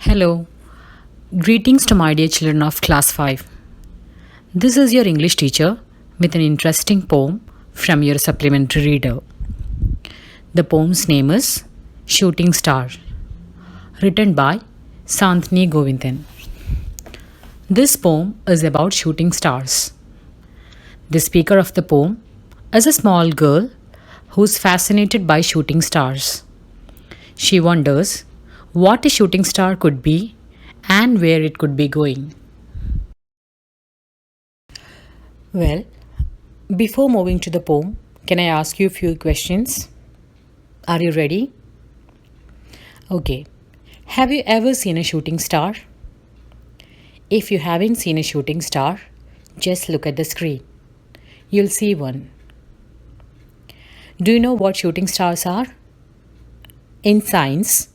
Hello, greetings to my dear children of class 5. This is your English teacher with an interesting poem from your supplementary reader. The poem's name is Shooting Star, written by Santini Govindan. This poem is about shooting stars. The speaker of the poem is a small girl who's fascinated by shooting stars. She wonders what a shooting star could be and where it could be going. Well, before moving to the poem, can I ask you a few questions? Are you ready? Okay. Have you ever seen a shooting star? If you haven't seen a shooting star, just look at the screen. You'll see one. Do you know what shooting stars are? In science,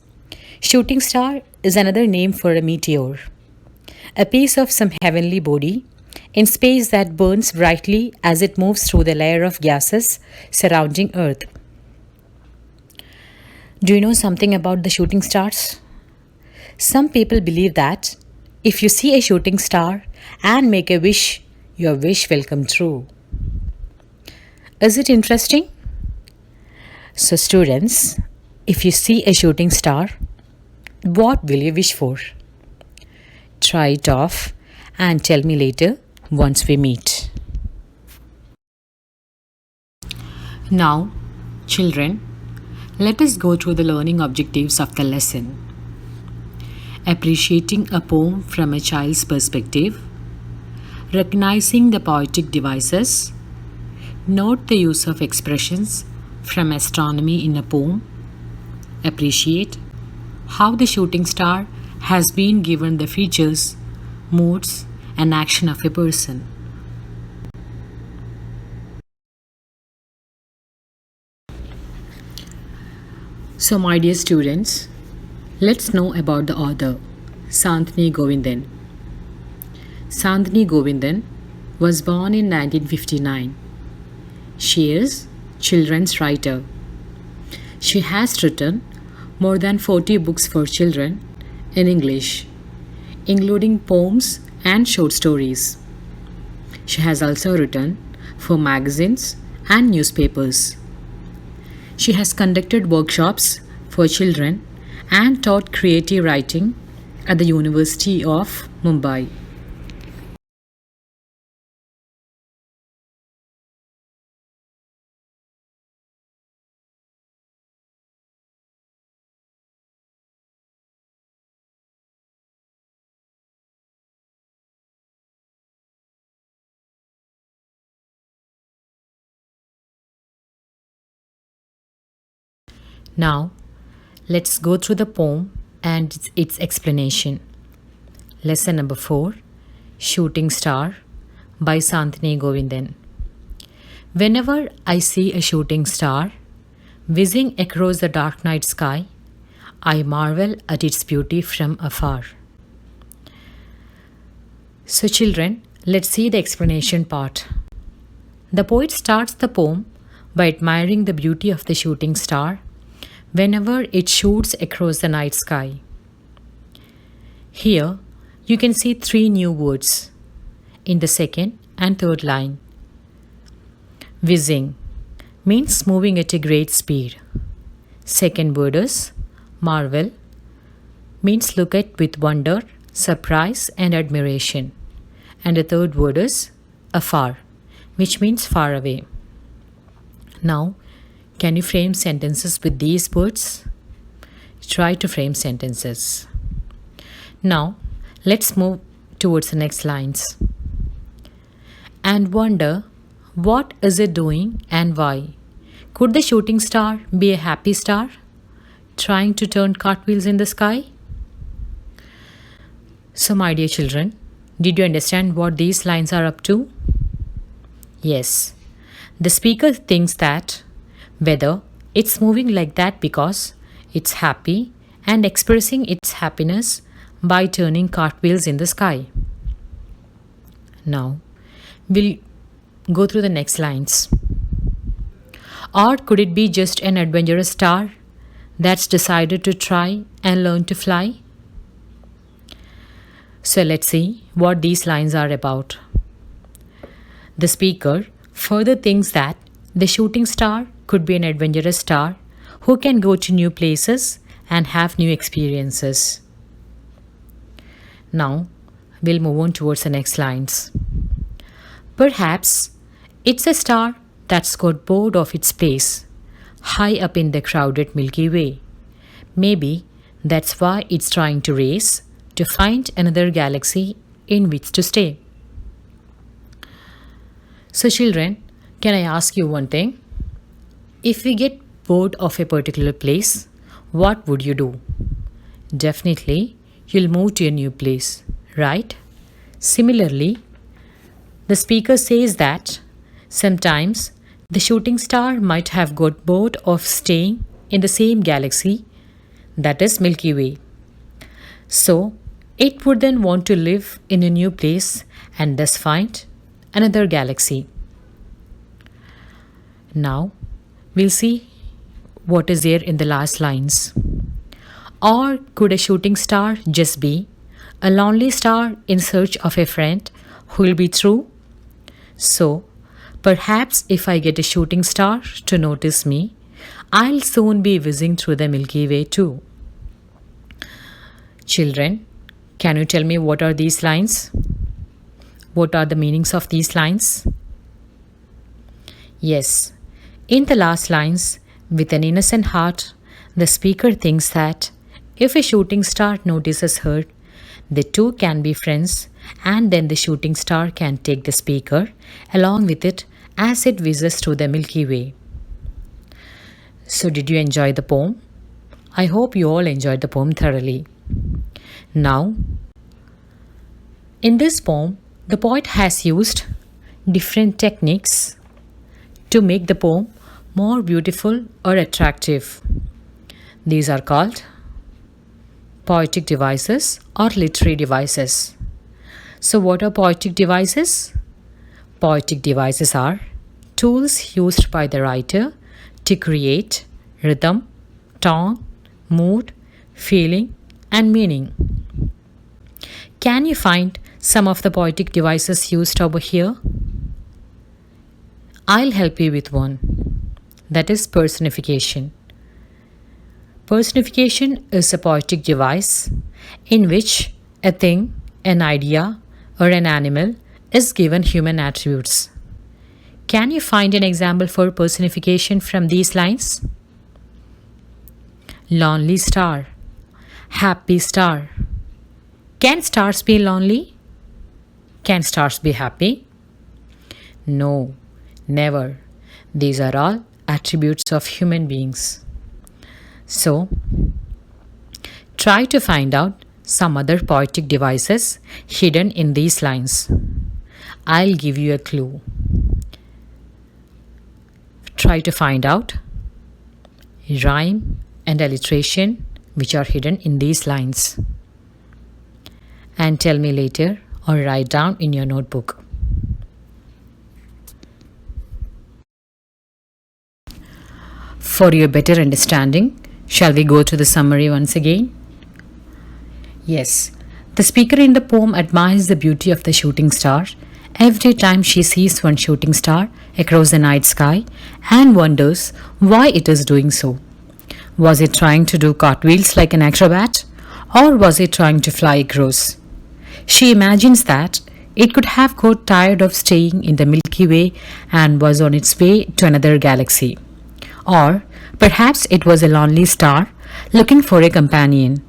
shooting star is another name for a meteor, a piece of some heavenly body in space that burns brightly as it moves through the layer of gases surrounding Earth. Do you know something about the shooting stars? Some people believe that if you see a shooting star and make a wish, your wish will come true. Is it interesting? So, students, if you see a shooting star, what will you wish for? Try it off and tell me later once we meet. Now, children, let us go through the learning objectives of the lesson. Appreciating a poem from a child's perspective, recognizing the poetic devices, note the use of expressions from astronomy in a poem, appreciate how the shooting star has been given the features, moods, and action of a person. So, my dear students, let's know about the author, Santini Govindan. Santini Govindan was born in 1959. She is children's writer. She has written more than 40 books for children in English, including poems and short stories. She has also written for magazines and newspapers. She has conducted workshops for children and taught creative writing at the University of Mumbai. Now, let's go through the poem and its explanation. Lesson number 4, Shooting Star by Santini Govindan. Whenever I see a shooting star whizzing across the dark night sky, I marvel at its beauty from afar. So, children, let's see the explanation part. The poet starts the poem by admiring the beauty of the shooting star whenever it shoots across the night sky. Here, you can see 3 new words in the second and third line. Whizzing means moving at a great speed. Second word is marvel, means look at with wonder, surprise, and admiration. And the third word is afar, which means far away. Now, can you frame sentences with these words? Try to frame sentences. Now, let's move towards the next lines. And wonder, what is it doing and why? Could the shooting star be a happy star, trying to turn cartwheels in the sky? So, my dear children, did you understand what these lines are up to? Yes. The speaker thinks that whether it's moving like that because it's happy and expressing its happiness by turning cartwheels in the sky. Now, we'll go through the next lines. Or could it be just an adventurous star that's decided to try and learn to fly? So let's see what these lines are about. The speaker further thinks that the shooting star could be an adventurous star who can go to new places and have new experiences. Now, we'll move on towards the next lines. Perhaps it's a star that's got bored of its place, high up in the crowded Milky Way. Maybe that's why it's trying to race to find another galaxy in which to stay. So, children, can I ask you one thing? If we get bored of a particular place, what would you do? Definitely, you'll move to a new place, right? Similarly, the speaker says that sometimes the shooting star might have got bored of staying in the same galaxy, that is Milky Way. So, it would then want to live in a new place and thus find another galaxy. Now, we'll see what is there in the last lines. Or could a shooting star just be a lonely star in search of a friend who will be true? So, perhaps if I get a shooting star to notice me, I'll soon be whizzing through the Milky Way too. Children, can you tell me what are these lines? What are the meanings of these lines? Yes, in the last lines, with an innocent heart, the speaker thinks that if a shooting star notices her, the two can be friends, and then the shooting star can take the speaker along with it as it whizzes through the Milky Way. So, did you enjoy the poem? I hope you all enjoyed the poem thoroughly. Now, in this poem, the poet has used different techniques to make the poem more beautiful or attractive. These are called poetic devices or literary devices. So, what are poetic devices? Poetic devices are tools used by the writer to create rhythm, tone, mood, feeling, and meaning. Can you find some of the poetic devices used over here? I'll help you with one. That is personification. Personification is a poetic device in which a thing, an idea, or an animal is given human attributes. Can you find an example for personification from these lines? Lonely star, happy star. Can stars be lonely? Can stars be happy? No, never. These are all attributes of human beings. So, try to find out some other poetic devices hidden in these lines. I'll give you a clue. Try to find out rhyme and alliteration which are hidden in these lines. And tell me later or write down in your notebook. For your better understanding, shall we go to the summary once again? Yes, the speaker in the poem admires the beauty of the shooting star every time she sees one shooting star across the night sky and wonders why it is doing so. Was it trying to do cartwheels like an acrobat, or was it trying to fly across? She imagines that it could have got tired of staying in the Milky Way and was on its way to another galaxy. Or perhaps it was a lonely star looking for a companion.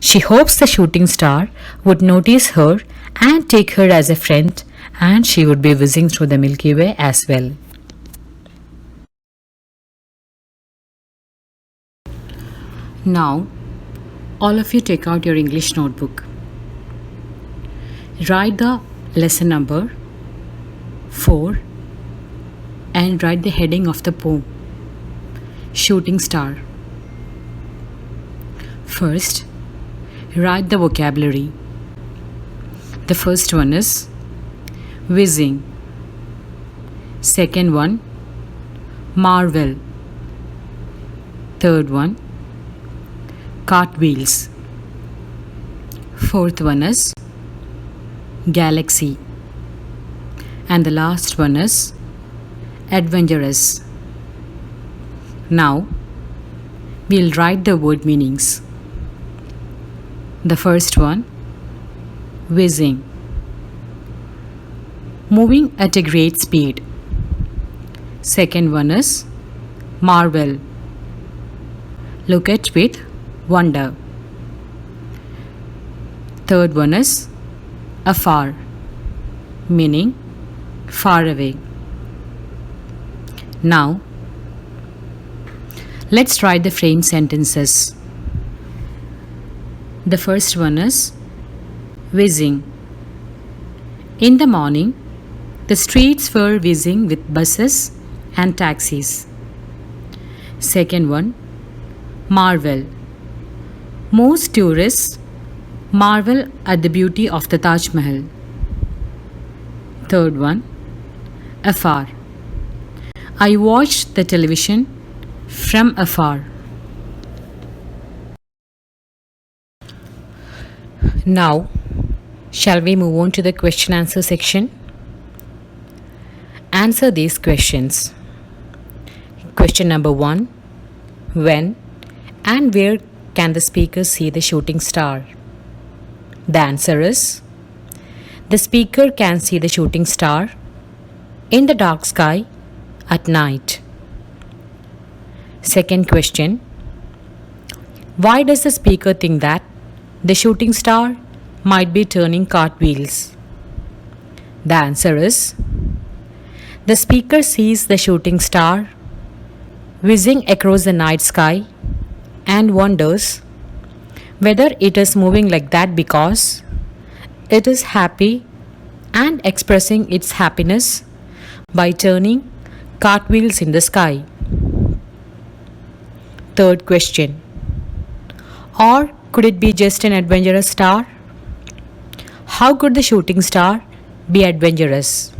She hopes the shooting star would notice her and take her as a friend, and she would be whizzing through the Milky Way as well. Now, all of you take out your English notebook. Write the lesson number 4 and write the heading of the poem, Shooting Star. First, write the vocabulary. The first one is whizzing. Second one, marvel. Third one, cartwheels. Fourth one is galaxy. And the last one is adventurous. Now, we'll write the word meanings. The first one, whizzing, moving at a great speed. Second one is marvel, look at with wonder. Third one is afar, meaning far away. Now, let's write the frame sentences. The first one is whizzing. In the morning, the streets were whizzing with buses and taxis. Second one, marvel. Most tourists marvel at the beauty of the Taj Mahal. Third one, afar. I watched the television from afar. Now, shall we move on to the question answer section? Answer these questions. Question number 1. When and where can the speaker see the shooting star? The answer is, the speaker can see the shooting star in the dark sky at night. Second question. Why does the speaker think that the shooting star might be turning cartwheels? The answer is, the speaker sees the shooting star whizzing across the night sky and wonders whether it is moving like that because it is happy and expressing its happiness by turning cartwheels in the sky. Third question. Or could it be just an adventurous star? How could the shooting star be adventurous?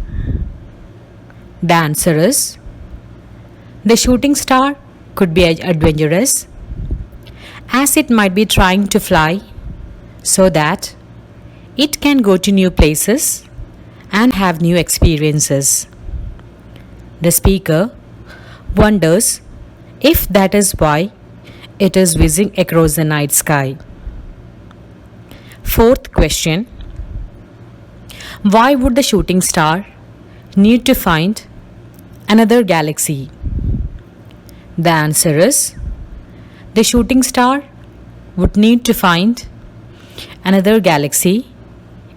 The answer is, the shooting star could be adventurous as it might be trying to fly so that it can go to new places and have new experiences. The speaker wonders if that is why it is whizzing across the night sky. Fourth question. Why would the shooting star need to find another galaxy? The answer is, the shooting star would need to find another galaxy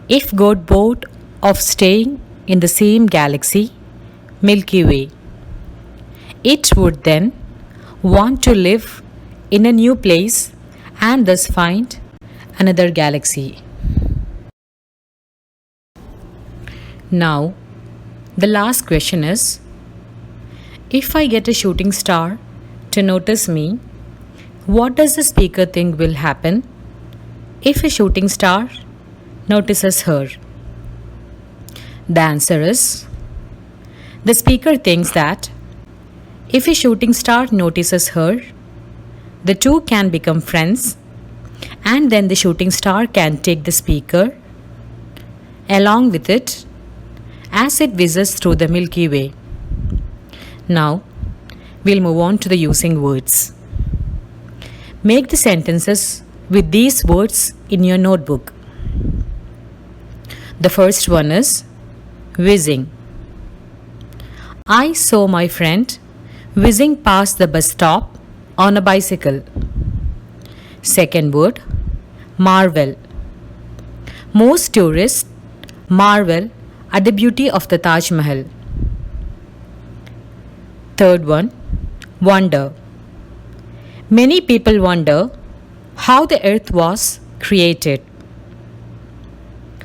if got bored of staying in the same galaxy, Milky Way. It would then want to live in a new place and thus find another galaxy. Now, the last question is, if I get a shooting star to notice me, what does the speaker think will happen if a shooting star notices her? The answer is, the speaker thinks that if a shooting star notices her, the two can become friends, and then the shooting star can take the speaker along with it as it whizzes through the Milky Way. Now, we'll move on to the using words. Make the sentences with these words in your notebook. The first one is whizzing. I saw my friend whizzing past the bus stop on a bicycle. Second word, marvel. Most tourists marvel at the beauty of the Taj Mahal. Third one, wonder. Many people wonder how the earth was created.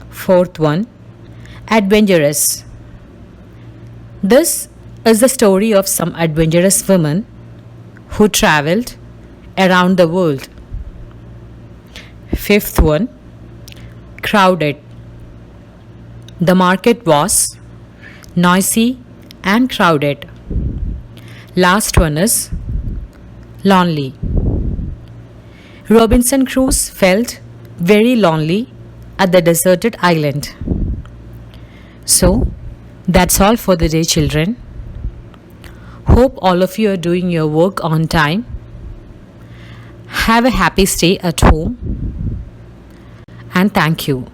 Fourth one, adventurous. This is the story of some adventurous women who traveled around the world. Fifth one, crowded. The market was noisy and crowded. Last one is lonely. Robinson Crusoe felt very lonely at the deserted island. So, that's all for the day, children. Hope all of you are doing your work on time. Have a happy stay at home and thank you.